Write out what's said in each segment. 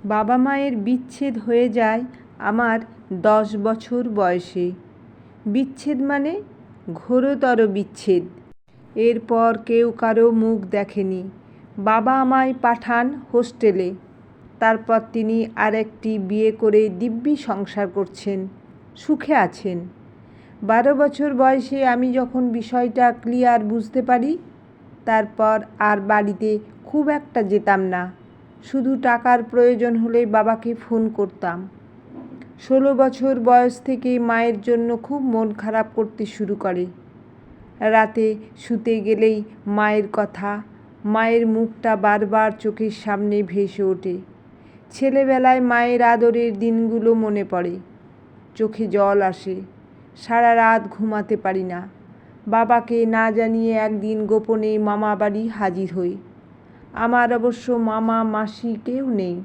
বাবা মায়ের বিচ্ছেদ হয়ে যায় আমার 10 বছর বয়সে। বিচ্ছেদ মানে ঘোরতর বিচ্ছেদ। এরপর কেউ কারো মুখ দেখেনি। বাবা আমায় পাঠান হোস্টেলে। তারপর তিনি আরেকটি বিয়ে করে দিব্যি সংসার করছেন, সুখে আছেন। 12 বছর বয়সে আমি যখন বিষয়টা ক্লিয়ার বুঝতে পারি, তারপর আর বাড়িতে খুব একটা যেতাম না। শুধু টাকার প্রয়োজন হলে বাবাকে ফোন করতাম। 16 বছর বয়স থেকে মায়ের জন্য খুব মন খারাপ করতে শুরু করে। রাতে শুতে গেলেই মায়ের কথা, মায়ের মুখটা বারবার চোখের সামনে ভেসে ওঠে। ছেলেবেলায় মায়ের আদরের দিনগুলো মনে পড়ে, চোখে জল আসে। সারা রাত ঘুমাতে পারি না। বাবাকে না জানিয়ে একদিন গোপনে মামা বাড়ি হাজির হই। আমার অবশ্য মামা মাসি কেউ নেই।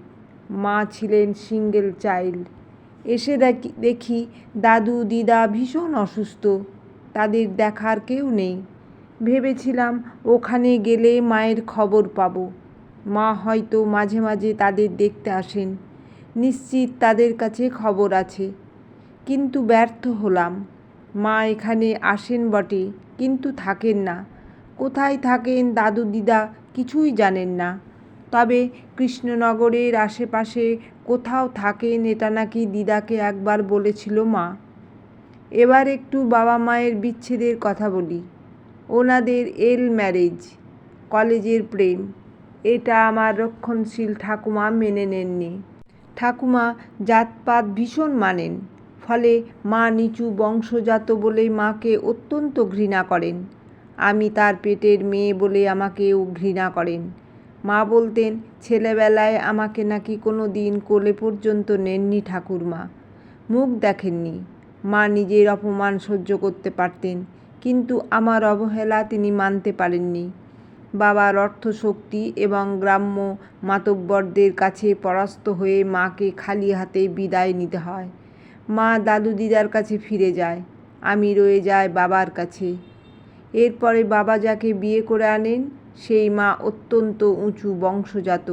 মা ছিলেন সিঙ্গেল চাইল্ড। এসে দেখি দাদু দিদা ভীষণ অসুস্থ, তাদের দেখার কেউ নেই। ভেবেছিলাম ওখানে গেলে মায়ের খবর পাবো। মা হয়তো মাঝে মাঝে তাদের দেখতে আসেন, নিশ্চিত তাদের কাছে খবর আছে। কিন্তু ব্যর্থ হলাম। মা এখানে আসেন বটে, কিন্তু থাকেন না। কোথায় থাকেন দাদু দিদা কিছুই জানেন না। তবে কৃষ্ণনগরের আশেপাশে কোথাও থাকেন এটা নাকি দিদাকে একবার বলেছিল মা। এবার একটু বাবা মায়ের বিচ্ছেদের কথা বলি। ওনাদের ম্যারেজ, কলেজের প্রেম। এটা আমার রক্ষণশীল ঠাকুমা মেনে নেননি। ঠাকুমা জাতপাত ভীষণ মানেন, ফলে মা নিচু বংশজাত বলে মাকে অত্যন্ত ঘৃণা করেন। আমি তার পেটের মেয়ে বলে আমাকেও ঘৃণা করেন। মা বলতেন ছেলেবেলায় আমাকে নাকি কোনো দিন কোলে পর্যন্ত নেননি ঠাকুরমা, মুখ দেখেননি। মা নিজের অপমান সহ্য করতে পারতেন, কিন্তু আমার অবহেলা তিনি মানতে পারেননি। বাবার অর্থশক্তি এবং গ্রাম্য মাতব্বরদের কাছে পরাস্ত হয়ে মাকে খালি হাতে বিদায় নিতে হয়। মা দাদু দিদার কাছে ফিরে যায়, আমি রয়ে যাই বাবার কাছে। এরপরে বাবা যাকে বিয়ে করে আনেন সেই মা অত্যন্ত উঁচু বংশজাত।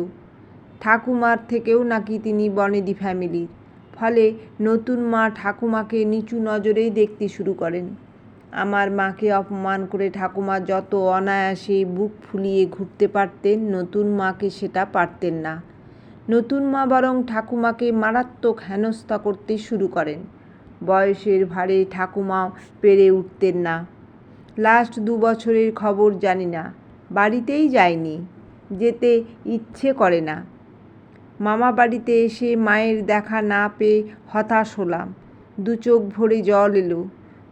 ঠাকুমার থেকেও নাকি তিনি বনেদি ফ্যামিলির। ফলে নতুন মা ঠাকুমাকে নিচু নজরেই দেখতে শুরু করেন। আমার মাকে অপমান করে ঠাকুমা যত অনায়াসে বুক ফুলিয়ে ঘুরতে পারতেন, নতুন মাকে সেটা পারতেন না। নতুন মা বরং ঠাকুমাকে মারাত্মক হেনস্থা করতে শুরু করেন। বয়সের ভারে ঠাকুমাও পেরে উঠতেন না। লাস্ট 2 বছরের খবর জানি না, বাড়িতেই যায়নি, যেতে ইচ্ছে করে না। মামা বাড়িতে এসে মায়ের দেখা না পেয়ে হতাশ হলাম। 2 চোখ ভরে জল এলো।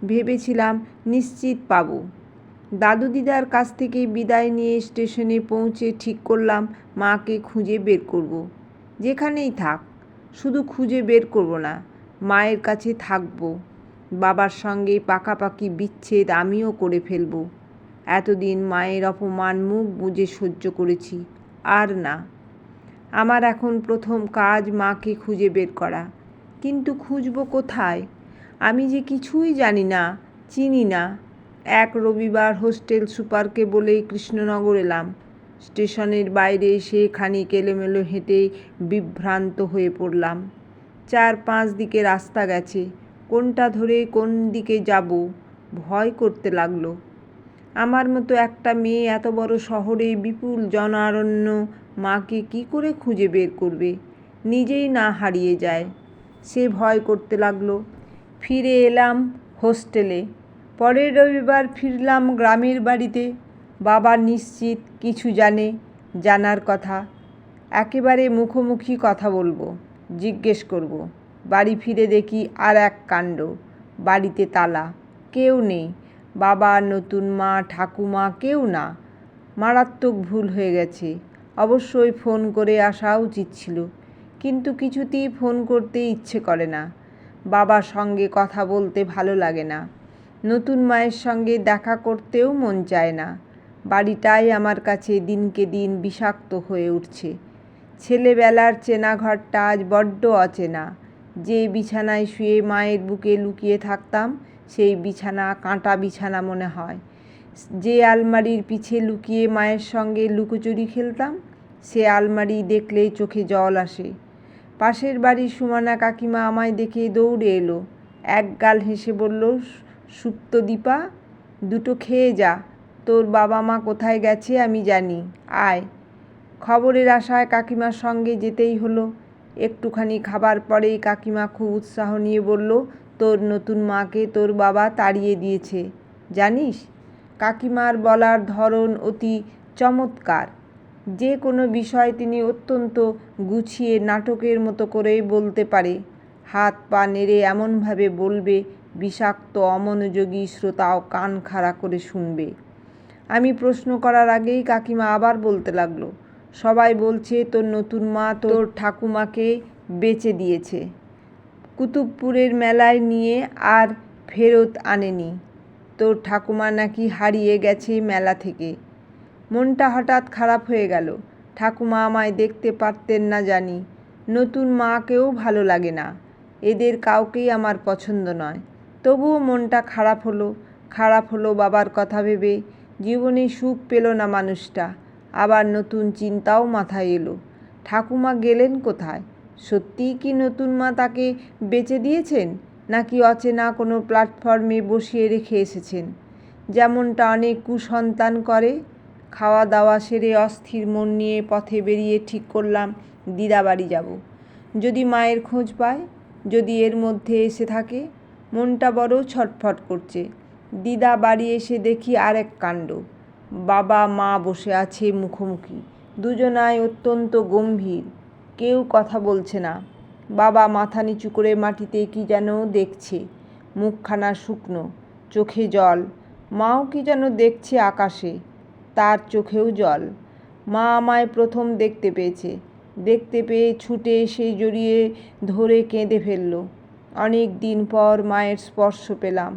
ভেবেছিলাম নিশ্চিত পাবো। দাদু দিদার কাছ থেকে বিদায় নিয়ে স্টেশনে পৌঁছে ঠিক করলাম মাকে খুঁজে বের করব। যেখানেই থাক, শুধু খুঁজে বের করব না, মায়ের কাছে থাকবো। বাবার সঙ্গে পাকাপাকি বিচ্ছেদ আমিও করে ফেলবো। এতদিন মায়ের অপমান মুখ বুজে সহ্য করেছি, আর না। আমার এখন প্রথম কাজ মাকে খুঁজে বের করা। কিন্তু খুঁজব কোথায়? আমি যে কিছুই জানি না, চিনি না। এক রবিবার হোস্টেল সুপারকে বলেই কৃষ্ণনগর এলাম। স্টেশনের বাইরে এসে খানিক এলোমেলো হেঁটে বিভ্রান্ত হয়ে পড়লাম। 4-5 দিকে রাস্তা গেছে, কোনটা ধরে কোন দিকে যাব ভয় করতে লাগলো। আমার মতো একটা মেয়ে এত বড় শহরে বিপুল জনারণ্য মাকে কি করে খুঁজে বের করবে, নিজেই না হারিয়ে যায়, সে ভয় করতে লাগলো। ফিরে এলাম হোস্টেলে। পরের রবিবার ফিরলাম গ্রামের বাড়িতে। বাবা নিশ্চিত কিছু জানার কথা। একেবারে মুখোমুখি কথা বলবো, জিজ্ঞেস করব। বাড়ি ফিরে দেখি আর এক কাণ্ড। বাড়িতে তালা, কেউ নেই। বাবা, নতুন মা, ঠাকুমা কেউ না। মারাত্মক ভুল হয়ে গেছে। অবশ্যই ফোন করে আসা উচিত ছিল, কিন্তু কিছুতেই ফোন করতে ইচ্ছে করে না। বাবার সঙ্গে কথা বলতে ভালো লাগে না। নতুন মায়ের সঙ্গে দেখা করতেও মন চায় না। বাড়িটাই আমার কাছে দিনকে দিন বিষাক্ত হয়ে উঠছে। ছেলেবেলার চেনা ঘরটা আজ বড্ড অচেনা। যে বিছানায় শুয়ে মায়ের বুকে লুকিয়ে থাকতাম, সেই বিছানা কাঁটা বিছানা মনে হয়। যে আলমারির পিছে লুকিয়ে মায়ের সঙ্গে লুকোচুরি খেলতাম, সে আলমারি দেখলেই চোখে জল আসে। পাশের বাড়ির সুমানা কাকিমা আমায় দেখে দৌড়ে এলো, এক গাল হেসে বলল, সুপ্তদীপা, দুটো খেয়ে যা, তোর বাবা মা কোথায় গেছে আমি জানি, আয়। খবরের আশায় কাকিমার সঙ্গে যেতেই হলো। একটুখানি খাবার পরেই কাকিমা খুব উৎসাহ নিয়ে বলল, তোর নতুন মাকে তোর বাবা তাড়িয়ে দিয়েছে জানিস। কাকিমার বলার ধরন অতি চমৎকার। যে কোনো বিষয় তিনি অত্যন্ত গুছিয়ে নাটকের মতো করে বলতে পারে। হাত পা নেড়ে এমনভাবে বলবে, বিষাক্ত অমনোযোগী শ্রোতাও কান খাড়া করে শুনবে। আমি প্রশ্ন করার আগেই কাকিমা আবার বলতে লাগলো, সবাই বলছে তোর নতুন মা তোর ঠাকুমাকে বেচে দিয়েছে, কুতুবপুরের মেলায় নিয়ে আর ফেরত আনেনি। তোর ঠাকুমা নাকি হারিয়ে গেছে মেলা থেকে। মনটা হঠাৎ খারাপ হয়ে গেল। ঠাকুমা আমায় দেখতে পারতেন না জানি, নতুন মাকেও ভালো লাগে না, এদের কাউকেই আমার পছন্দ নয়। তবুও মনটা খারাপ হলো বাবার কথা ভেবে। জীবনে সুখ পেল না মানুষটা। আবার নতুন চিন্তাও মাথায় এলো, ঠাকুমা গেলেন কোথায়? সত্যিই কি নতুন মা তাকে বেচে দিয়েছেন, নাকি অচেনা কোনো প্ল্যাটফর্মে বসিয়ে রেখে এসেছেন, যেমনটা অনেক কুসন্তান করে। খাওয়া দাওয়া সেরে অস্থির মন নিয়ে পথে বেরিয়ে ঠিক করলাম দিদাবাড়ি যাব। যদি মায়ের খোঁজ পায়, যদি এর মধ্যে এসে থাকে। মনটা বড় ছটফট করছে। দিদা বাড়ি এসে দেখি আর এক কাণ্ড। বাবা মা বসে আছে মুখোমুখি, দুজনাই অত্যন্ত গম্ভীর, কেউ কথা বলছে না। বাবা মাথা নিচু করে মাটিতে কি যেন দেখছে, মুখখানা শুকনো, চোখে জল। মাও কি যেন দেখছে আকাশে, তার চোখেও জল। মা আমায় প্রথম দেখতে পেয়ে ছুটে এসে জড়িয়ে ধরে কেঁদে ফেলল। অনেক দিন পর মায়ের স্পর্শ পেলাম।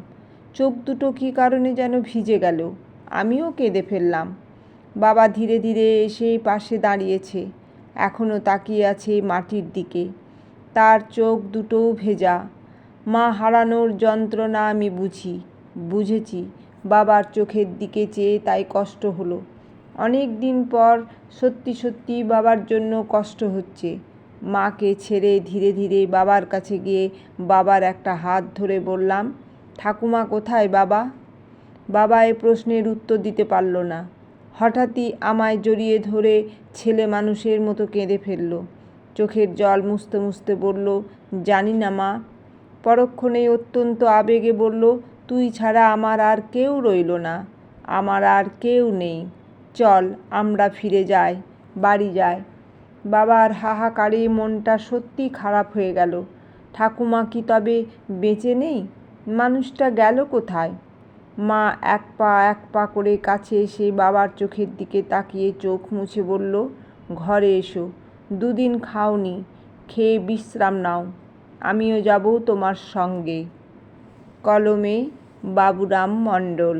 চোখ দুটো কী কারণে যেন ভিজে গেল। আমিও কেঁদে ফেললাম। বাবা ধীরে ধীরে এসে পাশে দাঁড়িয়েছে, এখনও তাকিয়ে আছে মাটির দিকে। তার চোখ দুটোও ভেজা। মা হারানোর যন্ত্রণা আমি বুঝেছি। বাবার চোখের দিকে চেয়ে তাই কষ্ট হলো। অনেক দিন পর সত্যি বাবার জন্য কষ্ট হচ্ছে। মাকে ছেড়ে ধীরে ধীরে বাবার কাছে গিয়ে বাবার একটা হাত ধরে বললাম, ঠাকুমা কোথায় বাবা? বাবা এ প্রশ্নের উত্তর দিতে পারল না। হঠাৎই আমায় জড়িয়ে ধরে ছেলে মানুষের মতো কেঁদে ফেলল। চোখের জল মুছতে মুছতে বলল, জানি না মা। পরক্ষণেই অত্যন্ত আবেগে বলল, তুই ছাড়া আমার আর কেউ রইল না, আমার আর কেউ নেই, চল আমরা ফিরে যাই, বাড়ি যাই। বাবার হাহাকারে মনটা সত্যি খারাপ হয়ে গেল। ঠাকুমা কি তবে বেঁচে নেই? মানুষটা গেল কোথায়? মা এক পা করে কাছে এসে বাবার চোখের দিকে তাকিয়ে চোখ মুছে বলল, ঘরে এসো, দুদিন খাওনি, খেয়ে বিশ্রাম নাও, আমিও যাব তোমার সঙ্গে। কলমে বাবুরাম মণ্ডল।